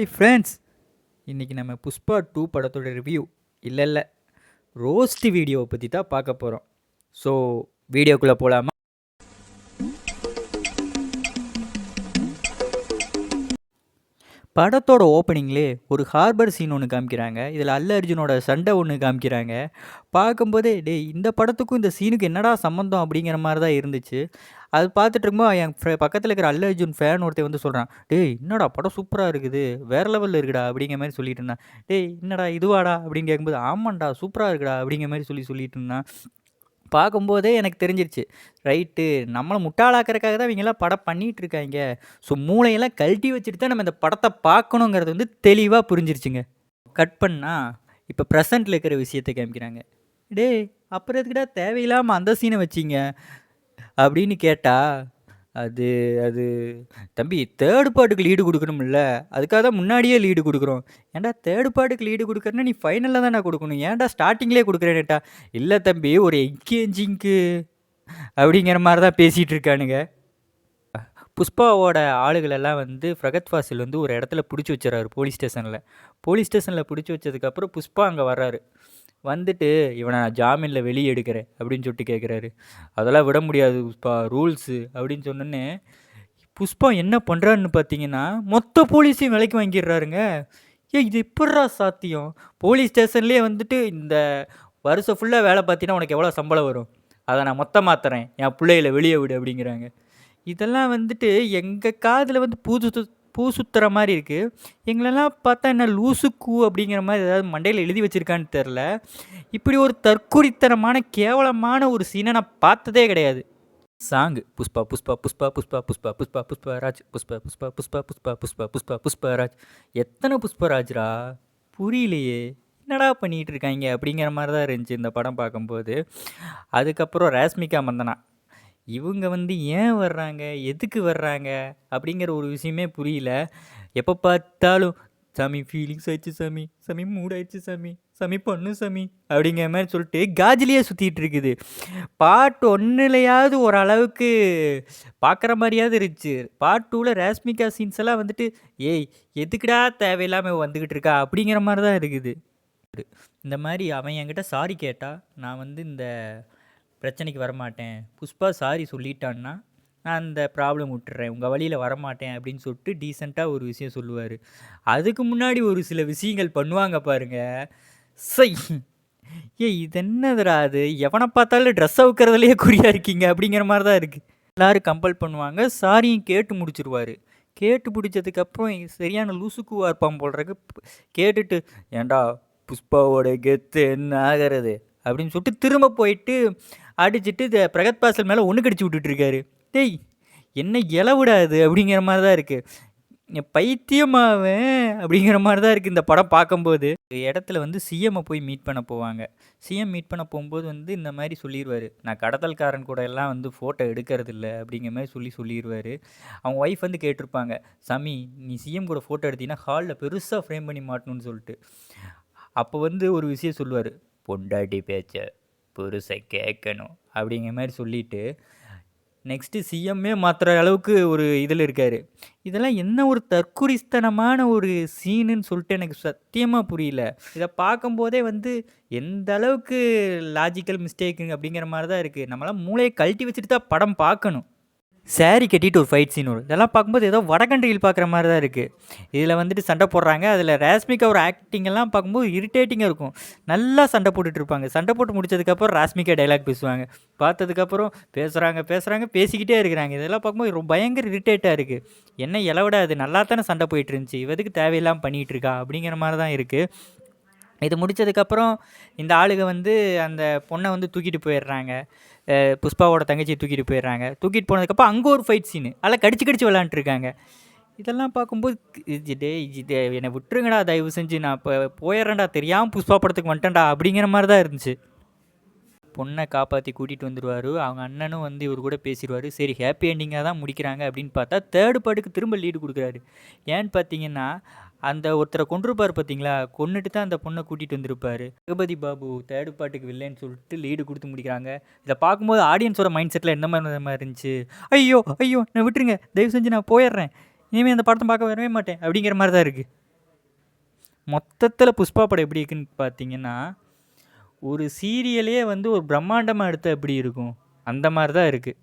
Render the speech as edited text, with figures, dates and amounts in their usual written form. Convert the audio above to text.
Friends, இன்றைக்கி நம்ம புஷ்பா 2 படத்தோட ரிவ்யூ இல்லை ரோஸ்ட் வீடியோவை பற்றி தான் பார்க்க போகிறோம். ஸோ வீடியோக்குள்ளே போகலாமா? படத்தோட ஓப்பனிங்லேயே ஒரு ஹார்பர் சீன் ஒன்று காமிக்கிறாங்க. இதில் அல்லு அர்ஜுனோட சண்டை ஒன்று காமிக்கிறாங்க. பார்க்கும்போதே டேய் இந்த படத்துக்கும் இந்த சீனுக்கு என்னடா சம்மந்தம் அப்படிங்கிற மாதிரி தான் இருந்துச்சு. அது பார்த்துட்டு இருக்கும்போது என் பக்கத்தில் இருக்கிற அல்லு அர்ஜுன் ஃபேன் ஒருத்தன் வந்து சொல்கிறான், டேய் என்னடா படம் சூப்பராக இருக்குது, வேறு லெவலில் இருக்குடா அப்படிங்கிற மாதிரி சொல்லிட்டு இருந்தான். டேய் என்னடா இதுவாடா அப்படின்னு கேட்கும்போது ஆமாண்டா சூப்பராக இருக்குடா அப்படிங்கிற மாதிரி சொல்லிட்டு இருந்தான். பார்க்கும்போதே எனக்கு தெரிஞ்சிருச்சு, ரைட்டு நம்மளை முட்டாளாக்கிறதுக்காக தான் இவங்கெல்லாம் படம் பண்ணிகிட்டு இருக்காங்க. ஸோ மூளையெல்லாம் கழட்டி வச்சுட்டு தான் நம்ம இந்த படத்தை பார்க்கணுங்கிறது வந்து தெளிவாக புரிஞ்சிருச்சுங்க. கட் பண்ணால் இப்போ ப்ரெசண்ட்டில் இருக்கிற விஷயத்தை காமிக்கிறாங்க. டேய் அப்புறம் எதுக்குடா தேவையில்லாமல் அந்த சீனை வச்சிங்க அப்படின்னு கேட்டால், அது அது தம்பி தேர்ட் பார்ட்டுக்கு லீடு கொடுக்கணும்ல, அதுக்காக தான் முன்னாடியே லீடு கொடுக்குறோம். ஏன்டா தேர்ட் பார்ட்டுக்கு லீடு கொடுக்குறேன்னா நீ ஃபைனலில் தானே கொடுக்கணும், ஏன்டா ஸ்டார்டிங்லேயே கொடுக்குறேன்டா? இல்லை தம்பி ஒரு என்கேஜிங்க்கு அப்படிங்கிற மாதிரி தான் பேசிகிட்டு இருக்கானுங்க. புஷ்பாவோட ஆளுகளெல்லாம் வந்து ஃபகத் ஃபாசில் வந்து ஒரு இடத்துல பிடிச்சி வச்சுறாரு போலீஸ் ஸ்டேஷனில் பிடிச்சி வச்சதுக்கப்புறம் புஷ்பா அங்கே வர்றாரு. வந்துட்டு இவனை நான் ஜாமீனில் வெளியே எடுக்கிறேன் அப்படின்னு சொல்லிட்டு கேட்குறாரு. அதெல்லாம் விட முடியாது புஷ்பா, ரூல்ஸு அப்படின்னு சொன்னோன்னே புஷ்பா என்ன பண்ணுறாருன்னு பார்த்தீங்கன்னா மொத்த போலீஸையும் விலைக்கு வாங்கிடுறாருங்க. இது எப்பட்றா சாத்தியம்? போலீஸ் ஸ்டேஷன்லேயே வந்துட்டு இந்த வருஷம் ஃபுல்லாக வேலை பார்த்தீங்கன்னா உனக்கு எவ்வளோ சம்பளம் வரும், அதை நான் மொத்தம் மாற்றுறேன், என் பிள்ளைகளை வெளியே விடு அப்படிங்கிறாங்க. இதெல்லாம் வந்துட்டு எங்கள் காதில் வந்து பூ சுற்றுற மாதிரி இருக்குது. எங்களெல்லாம் பார்த்தா என்ன லூசுக்கு அப்படிங்கிற மாதிரி ஏதாவது மண்டையில் எழுதி வச்சுருக்கான்னு தெரில. இப்படி ஒரு தற்குறித்தனமான கேவலமான ஒரு சீனை நான் பார்த்ததே கிடையாது. சாங்கு புஷ்பா புஷ்பா புஷ்பா புஷ்பா புஷ்பா புஷ்பா புஷ்பராஜ் புஷ்பா புஷ்பா புஷ்பா புஷ்பா புஷ்பா புஷ்பா புஷ்பராஜ். எத்தனை புஷ்பராஜ்ரா புரியலையே, என்னடா பண்ணிகிட்டு இருக்காங்க அப்படிங்கிற மாதிரி தான் இருந்துச்சு இந்த படம் பார்க்கும்போது. அதுக்கப்புறம் ராஷ்மிகா மந்தனா இவங்க வந்து ஏன் வர்றாங்க, எதுக்கு வர்றாங்க அப்படிங்கிற ஒரு விஷயமே புரியல. எப்போ பார்த்தாலும் சாமி ஃபீலிங்ஸ் ஆயிடுச்சு, சாமி சாமி மூட் ஆயிடுச்சு, சாமி சாமி பொண்ணு சாமி அப்படிங்கிற மாதிரி சொல்லிட்டு காஜிலேயே சுற்றிட்டு இருக்குது. பார்ட் 1லையாவது ஓரளவுக்கு பார்க்குற மாதிரியாவது இருந்துச்சு. பார்ட் 2ல் ராஷ்மிகா சீன்ஸ் எல்லாம் வந்துட்டு ஏய் எதுக்குடா தேவையில்லாமல் வந்துக்கிட்டு இருக்கா அப்படிங்கிற மாதிரி தான் இருக்குது. இந்த மாதிரி அவன் என்கிட்ட சாரி கேட்டால் நான் வந்து இந்த பிரச்சனைக்கு வரமாட்டேன், புஷ்பா சாரி சொல்லிட்டான்னா நான் அந்த ப்ராப்ளம் விட்டுறேன், உங்கள் வழியில் வரமாட்டேன் அப்படின்னு சொல்லிட்டு டீசெண்டாக ஒரு விஷயம் சொல்லுவார். அதுக்கு முன்னாடி ஒரு சில விஷயங்கள் பண்ணுவாங்க பாருங்க. சை இது என்னதுடா, அது எவனை பார்த்தாலும் ட்ரெஸ் அவுக்கிறதுலையே குறியாக இருக்கீங்க அப்படிங்கிற மாதிரி தான் இருக்குது. எல்லோரும் கம்பல் பண்ணுவாங்க, சாரியும் கேட்டு முடிச்சிருவார். கேட்டு பிடிச்சதுக்கப்புறம் சரியான லூசுக்குவா இருப்பான் போடுறக்கு. கேட்டுட்டு ஏண்டா புஷ்பாவோட கெத்து என்ன ஆகிறது அப்படின்னு சொல்லிட்டு திரும்ப போயிட்டு அடிச்சுட்டு பிரகத் பாசல் மேலே ஒன்று கடிச்சு விட்டுட்டுருக்காரு. டேய் என்ன இலவிடாது அப்படிங்கிற மாதிரி தான் இருக்குது. பைத்தியமாவேன் அப்படிங்கிற மாதிரி தான் இருக்குது இந்த படம் பார்க்கும்போது. இடத்துல வந்து சிஎம்மை போய் மீட் பண்ண போவாங்க. சிஎம் மீட் பண்ண போகும்போது வந்து இந்த மாதிரி சொல்லிடுவார், நான் கடத்தல்காரன் கூட எல்லாம் வந்து ஃபோட்டோ எடுக்கிறது இல்லை அப்படிங்கிற மாதிரி சொல்லிடுவார். அவங்க ஒய்ஃப் வந்து கேட்டிருப்பாங்க, சாமி நீ சிஎம் கூட ஃபோட்டோ எடுத்தீங்கன்னா ஹாலில் பெருசாக ஃப்ரேம் பண்ணி மாட்டணும்னு சொல்லிட்டு. அப்போ வந்து ஒரு விஷயம் சொல்லுவார், பொண்டாட்டி பேச்சை புருஷை கேட்கணும் அப்படிங்கிற மாதிரி சொல்லிவிட்டு நெக்ஸ்ட்டு சிஎம்மே மாற்றுற அளவுக்கு ஒரு இதில் இருக்கார். இதெல்லாம் என்ன ஒரு தற்குறிஸ்தனமான ஒரு சீனுன்னு சொல்லிட்டு எனக்கு சத்தியமாக புரியல. இதை பார்க்கும்போதே வந்து எந்த அளவுக்கு லாஜிக்கல் மிஸ்டேக்குங்க அப்படிங்கிற மாதிரி தான் இருக்குது. நம்மளாம் மூளையை கழட்டி வச்சுட்டு தான் படம் பார்க்கணும். சாரி கட்டிட்டு ஒரு ஃபைட் சீன் வரும். இதெல்லாம் பார்க்கும்போது ஏதோ வடகண்ட்ரியில் பார்க்குற மாதிரி தான் இருக்குது. இதில் வந்துட்டு சண்டை போடுறாங்க. அதில் ராஷ்மிகா ஒரு ஆக்டிங்கெல்லாம் பார்க்கும்போது இரிட்டேட்டிங்காக இருக்கும். நல்லா சண்டை போட்டுட்ருப்பாங்க. சண்டை போட்டு முடிச்சதுக்கப்புறம் ராஷ்மிகா டைலாக் பேசுவாங்க. பார்த்ததுக்கப்புறம் பேசுகிறாங்க பேசிக்கிட்டே இருக்கிறாங்க. இதெல்லாம் பார்க்கும்போது ரொம்ப பயங்கர இரிட்டேட்டாக இருக்குது. என்ன இலவிட அது நல்லா தானே சண்டை போயிட்டு இருந்துச்சு, இவதுக்கு தேவையில்லாமல் பண்ணிகிட்டு இருக்கா அப்படிங்கிற மாதிரி தான் இருக்குது. இது முடித்ததுக்கப்புறம் இந்த ஆளுங்க வந்து அந்த பொண்ணை வந்து தூக்கிட்டு போயிடுறாங்க. புஷ்பாவோட தங்கச்சியை தூக்கிட்டு போயிடுறாங்க. தூக்கிட்டு போனதுக்கப்புறம் அங்கே ஒரு ஃபைட் சீனு, அதெல்லாம் கடிச்சு விளாண்டுருக்காங்க. இதெல்லாம் பார்க்கும்போது இது என்னை விட்டுருங்கடா தயவு செஞ்சு, நான் இப்போ போயிடுறேன்டா, தெரியாமல் புஷ்பா படத்துக்கு வந்துட்டேன்டா அப்படிங்கிற மாதிரி தான் இருந்துச்சு. பொண்ணை காப்பாற்றி கூட்டிகிட்டு வந்துடுவார். அவங்க அண்ணனும் வந்து இவர் கூட பேசிடுவார். சரி ஹாப்பி எண்டிங்காக தான் முடிக்கிறாங்க அப்படின்னு பார்த்தா தேர்டு பார்ட்டுக்கு திரும்ப லீடு கொடுக்குறாரு. ஏன்னு பார்த்தீங்கன்னா அந்த ஒருத்தரை கொண்டிருப்பார் பார்த்தீங்களா, கொண்டுட்டு தான் அந்த பொண்ணை கூட்டிகிட்டு வந்திருப்பார். ரகுபதி பாபு தேர்டு பார்ட்டுக்கு வில்லைன்னு சொல்லிட்டு லீடு கொடுத்து முடிக்கிறாங்க. இதை பார்க்கும்போது ஆடியன்ஸோட மைண்ட் செட்டில் என்ன மாதிரி இருந்துச்சு, ஐயோ நான் விட்டுருங்க தயவு செஞ்சு நான் போயிடுறேன், இனிமேல் அந்த படத்தை பார்க்க வரவே மாட்டேன் அப்படிங்கிற மாதிரி தான் இருக்குது. மொத்தத்துல புஷ்பா படம் எப்படி இருக்குன்னு பார்த்தீங்கன்னா, ஒரு சீரியலே வந்து ஒரு பிரம்மாண்டமா எடுத்தா எப்படி இருக்கும்? அந்த மாரி தான் இருக்கு.